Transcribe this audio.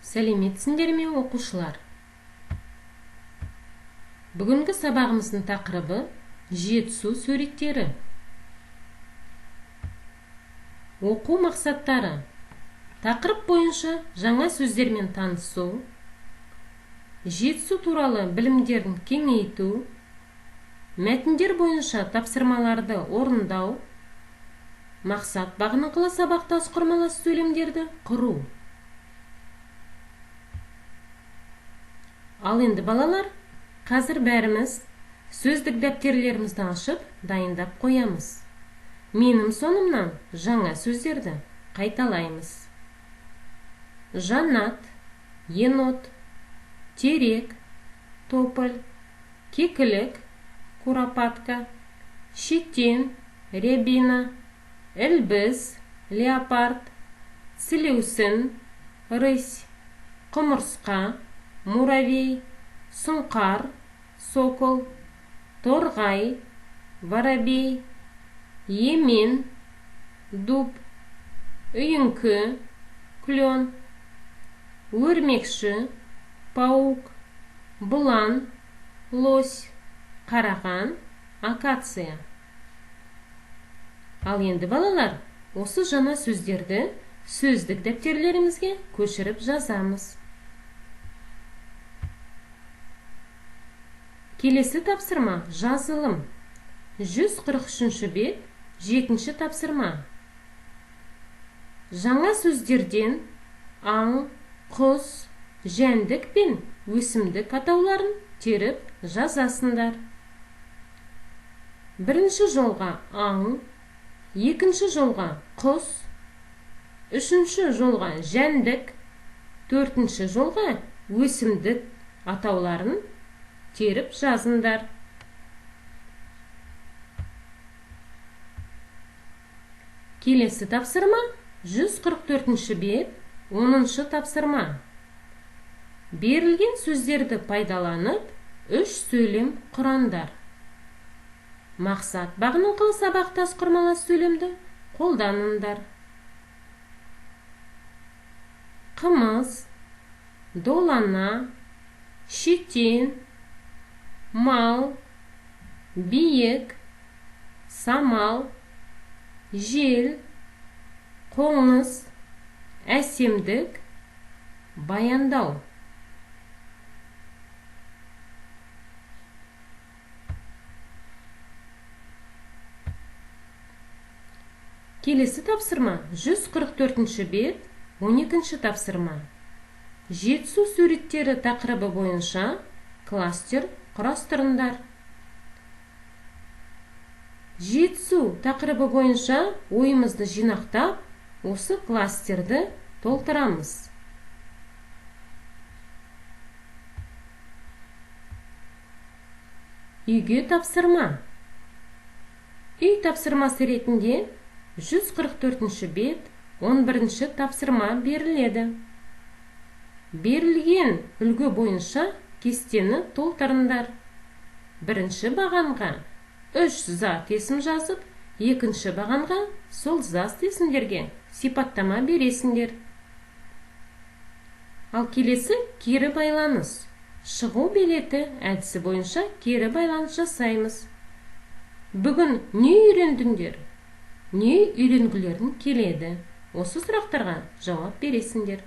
Сәлеметсіңдер ме, оқушылар? Бүгінгі сабағымыздың тақырыбы жетісу суреттері. Оқу мақсаттары. Тақырып бойынша жаңа сөздермен танысу, жетісу туралы білімдерін кеңейту, мәтіндер бойынша тапсырмаларды орындау, мақсат бағыныңқылы сабақтас құрмалас сөйлемдерді құру. Ал енді балалар, қазір бәріміз сөздік дәптерлерімізді ашып, дайындап қоямыз. Менің соңымнан жаңа сөздерді қайталаймыз. Жанат, енот, терек, тополь, кекілік, куропатка, шетен, рябина, ілбіз, леопард, сілеусін, рысь, құмырсқа, муравей, сұңқар, сокол, торғай, воробей, емен, дуб, үйіңкі, клен, өрмекші, паук, бұлан, лось, қараған, акация. Ал енді балалар, осы жаңа сөздерді сөздік дәптерлерімізге көшіріп жазамыз. Келесі тапсырма жазылым. 143 бет, 7-ші тапсырма. Жаңа сөздерден аң, құс, жәндік пен өсімдік атауларын теріп жазасыңдар. Бірінші жолға аң, екінші жолға құс, үшінші жолға жәндік, төртінші жолға өсімдік атауларын теріп жазыңдар. Келесі тапсырма 144 бет, 10-шы тапсырма. Берілген сөздерді пайдаланып, 3 сөйлем құрандар. Мақсат бағыныңқылы сабақтас құрмалас сөйлемді қолданыңдар. Қымыз, долана, шетен, мал, биік, самал, жел, қоңыз, әсемдік, баяндау. Келесі тапсырма 144 бет, 12-ші тапсырма. Жетісу суреттері тақырыбы бойынша кластер құрастырыңдар. Жетісу тақырыбы бойынша ойымызды жинақтап, осы кластерді толтырамыз. Үйге тапсырма. Үй тапсырмасы ретінде 144 бет, 11-ші тапсырма беріледі. Берілген үлгі бойынша кестені толтырыңдар. Бірінші бағанға 3 зат есім жазып, екінші бағанға сол зат есімдерге сипаттама бересіңдер. Ал келесі кері байланыс. Шығу билеті әдісі бойынша кері байланыс жасаймыз. Бүгін не үйрендіңдер? Не үйренгілерің келеді? Осы сұрақтарға жауап бересіңдер.